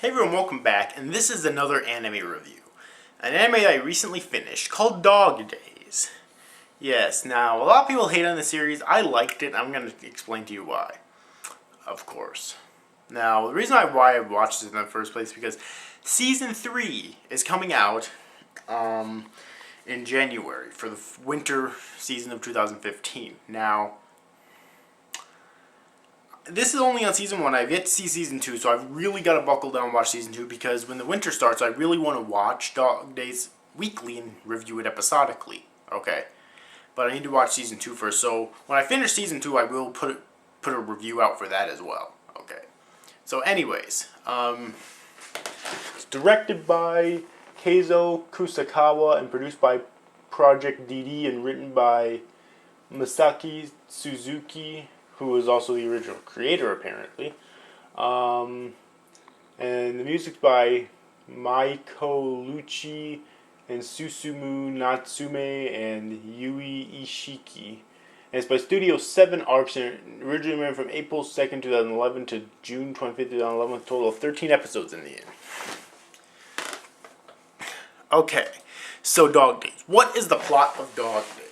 Hey everyone, welcome back, and this is another anime review. An anime I recently finished called Dog Days. Yes, now a lot of people hate on the series. I liked it. I'm going to explain to you why. Of course. Now, the reason why I watched it in the first place is because Season 3 is coming out in January for the winter season of 2015. Now, this is only on Season 1. I've yet to see Season 2, so I've really got to buckle down and watch Season 2 because when the winter starts, I really want to watch Dog Days weekly and review it episodically. Okay? But I need to watch Season 2 first, so when I finish Season 2, I will put a review out for that as well. Okay? So anyways, it's directed by Keizo Kusakawa and produced by Project DD and written by Masaki Suzuki, who was also the original creator, apparently. And the music's by Maiko Lucci and Susumu Natsume and Yui Ishiki. And it's by Studio 7 Arcs and originally ran from April 2nd, 2011 to June 25th, 2011, with a total of 13 episodes in the end. Okay, so Dog Days. What is the plot of Dog Days?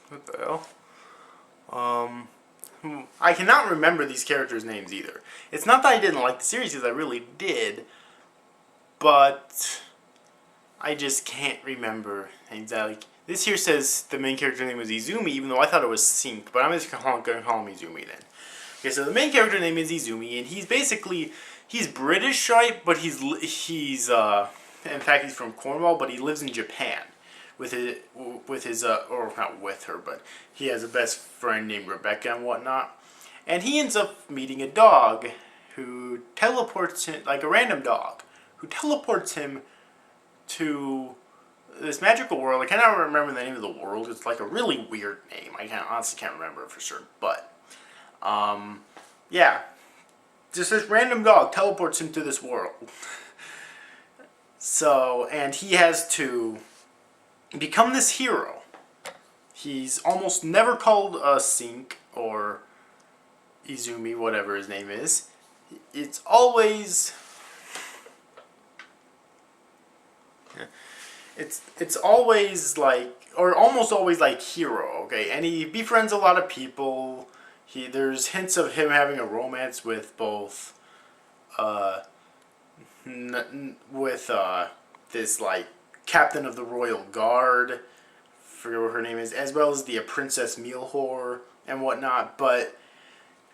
What the hell? I cannot remember these characters' names either. It's not that I didn't like the series, because I really did, but I just can't remember exactly. This here says the main character name was Izumi, even though I thought it was Sync, but I'm just going to call him Izumi then. Okay, so the main character name is Izumi, and he's British, right? But he's in fact he's from Cornwall, but he lives in Japan with his or not with her, but he has a best friend named Rebecca and whatnot. And he ends up meeting a dog who teleports him, like a random dog, who teleports him to this magical world. I cannot remember the name of the world. It's like a really weird name. I honestly can't remember it for sure, but yeah, just this random dog teleports him to this world. So, and he has to become this hero. He's almost never called Sync or Izumi, whatever his name is. It's always always like, or almost always like hero, okay? And he befriends a lot of people. There's hints of him having a romance with both, this like captain of the royal guard, forget what her name is, as well as the Princess Mealhore and whatnot. But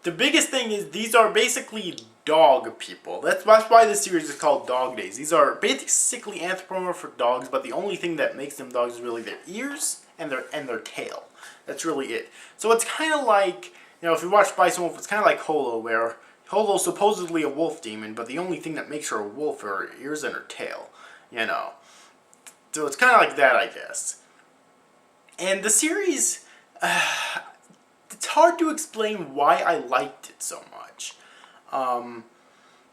the biggest thing is these are basically dog people. That's why this series is called Dog Days. These are basically anthropomorphic dogs, but the only thing that makes them dogs is really their ears and their tail. That's really it. So it's kind of like, you know, if you watch Spice and Wolf, it's kind of like Holo, where Holo's supposedly a wolf demon, but the only thing that makes her a wolf are her ears and her tail, you know. So it's kind of like that, I guess. And the series, it's hard to explain why I liked it so much.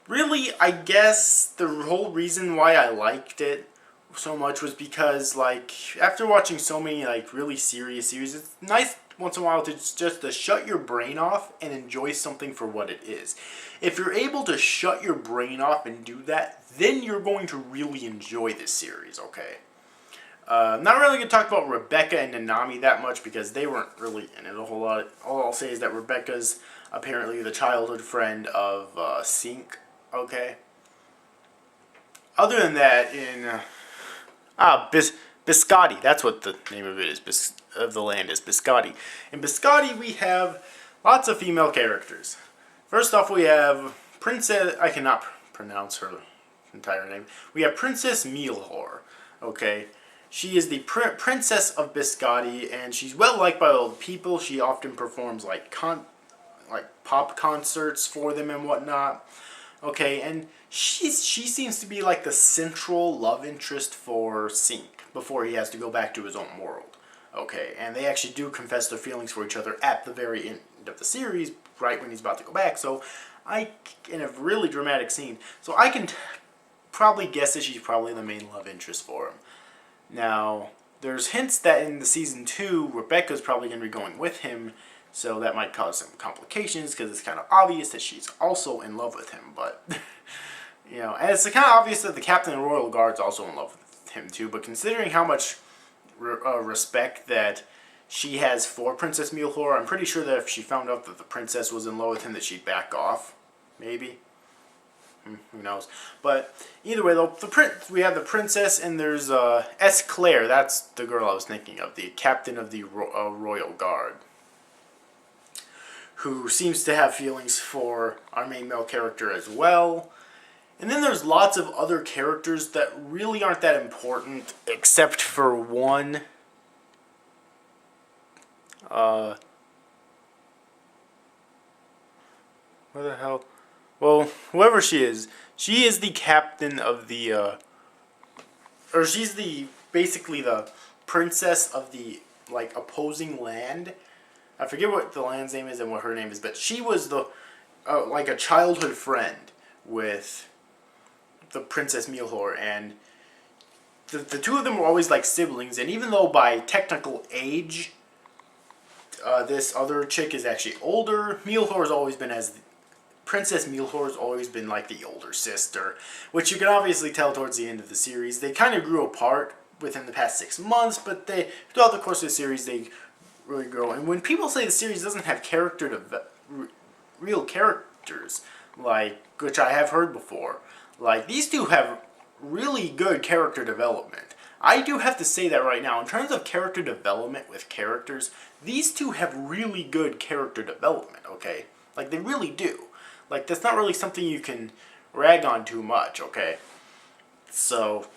Really, I guess the whole reason why I liked it so much was because, like, after watching so many, like, really serious series, it's nice once in a while to just to shut your brain off and enjoy something for what it is. If you're able to shut your brain off and do that, then you're going to really enjoy this series, okay? Not really going to talk about Rebecca and Nanami that much because they weren't really in it a whole lot. All I'll say is that Rebecca's apparently the childhood friend of Sync, okay? Other than that, in Biscotti, that's what the name of it is, of the land is, Biscotti. In Biscotti, we have lots of female characters. First off, we have Princess, I cannot pronounce her entire name. We have Princess Mealhore, okay? She is the princess of Biscotti, and she's well liked by all the people. She often performs like pop concerts for them and whatnot. Okay, and she seems to be like the central love interest for Sync before he has to go back to his own world. Okay, and they actually do confess their feelings for each other at the very end of the series, right when he's about to go back. So in a really dramatic scene. So I can probably guessed that she's probably the main love interest for him. Now, there's hints that in the season 2, Rebecca's probably going to be going with him, so that might cause some complications because it's kind of obvious that she's also in love with him. But, you know, and it's kind of obvious that the captain of the Royal Guard's also in love with him too. But considering how much respect that she has for Princess Muelhlor, I'm pretty sure that if she found out that the princess was in love with him, that she'd back off. Maybe. Who knows? But either way, though, we have the princess, and there's S. Claire. That's the girl I was thinking of, the captain of the Royal Guard, who seems to have feelings for our main male character as well. And then there's lots of other characters that really aren't that important, except for one. What the hell? Well, whoever she is the captain of the, or she's basically the princess of the, like, opposing land. I forget what the land's name is and what her name is, but she was the, like, a childhood friend with the Princess Muelhlor, and the two of them were always like siblings, and even though by technical age, this other chick is actually older, Princess Muelhlor has always been like the older sister, which you can obviously tell towards the end of the series. They kind of grew apart within the past 6 months, but throughout the course of the series, they really grow. And when people say the series doesn't have real characters, like, which I have heard before, like, these two have really good character development. I do have to say that right now. In terms of character development with characters, these two have really good character development, okay? Like, they really do. Like, that's not really something you can rag on too much, okay? So,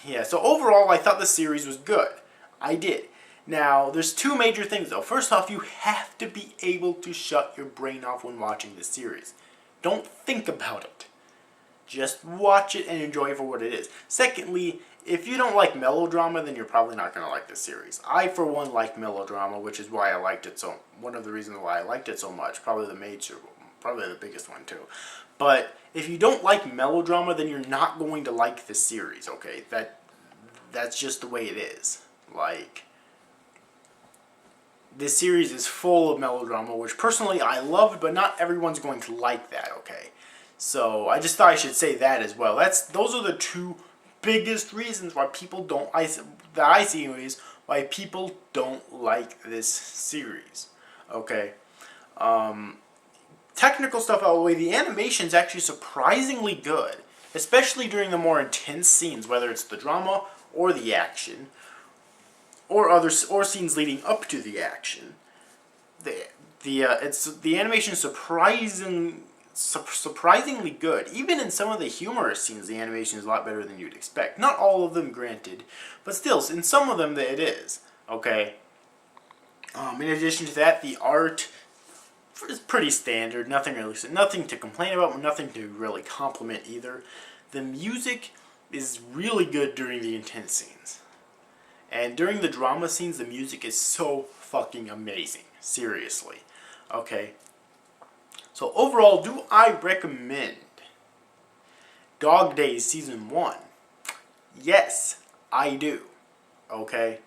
yeah. So, overall, I thought the series was good. I did. Now, there's two major things, though. First off, you have to be able to shut your brain off when watching this series. Don't think about it. Just watch it and enjoy it for what it is. Secondly, if you don't like melodrama, then you're probably not going to like this series. I, for one, like melodrama, which is why I liked it so... One of the reasons why I liked it so much. Probably the biggest one, too. But if you don't like melodrama, then you're not going to like this series, okay? That's just the way it is. Like, this series is full of melodrama, which personally I loved, but not everyone's going to like that, okay? So, I just thought I should say that as well. Those are the two biggest reasons why people don't... that I see anyways, why people don't like this series. Okay? Technical stuff out of the way, the animation's actually surprisingly good. Especially during the more intense scenes, whether it's the drama or the action. Or scenes leading up to the action. The animation is surprisingly good. Even in some of the humorous scenes, the animation is a lot better than you'd expect. Not all of them, granted, but still, in some of them, it is. Okay. In addition to that, the art is pretty standard. Nothing to complain about, but nothing to really compliment either. The music is really good during the intense scenes. And during the drama scenes, the music is so fucking amazing. Seriously. Okay. So overall, do I recommend Dog Days Season 1? Yes, I do. Okay?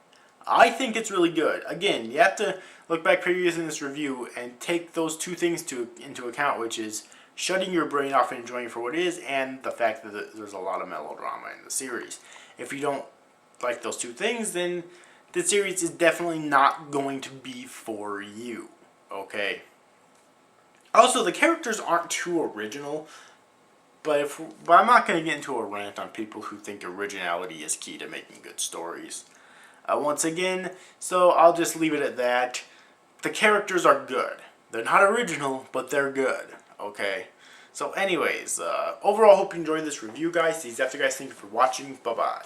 I think it's really good. Again, you have to look back previous in this review and take those two things into account, which is shutting your brain off and enjoying it for what it is, and the fact that there's a lot of melodrama in the series. If you don't like those two things, then the series is definitely not going to be for you. Okay? Also, the characters aren't too original, but I'm not going to get into a rant on people who think originality is key to making good stories. Once again, so I'll just leave it at that. The characters are good. They're not original, but they're good. Okay? So anyways, overall, hope you enjoyed this review, guys. These after guys, thank you for watching. Bye-bye.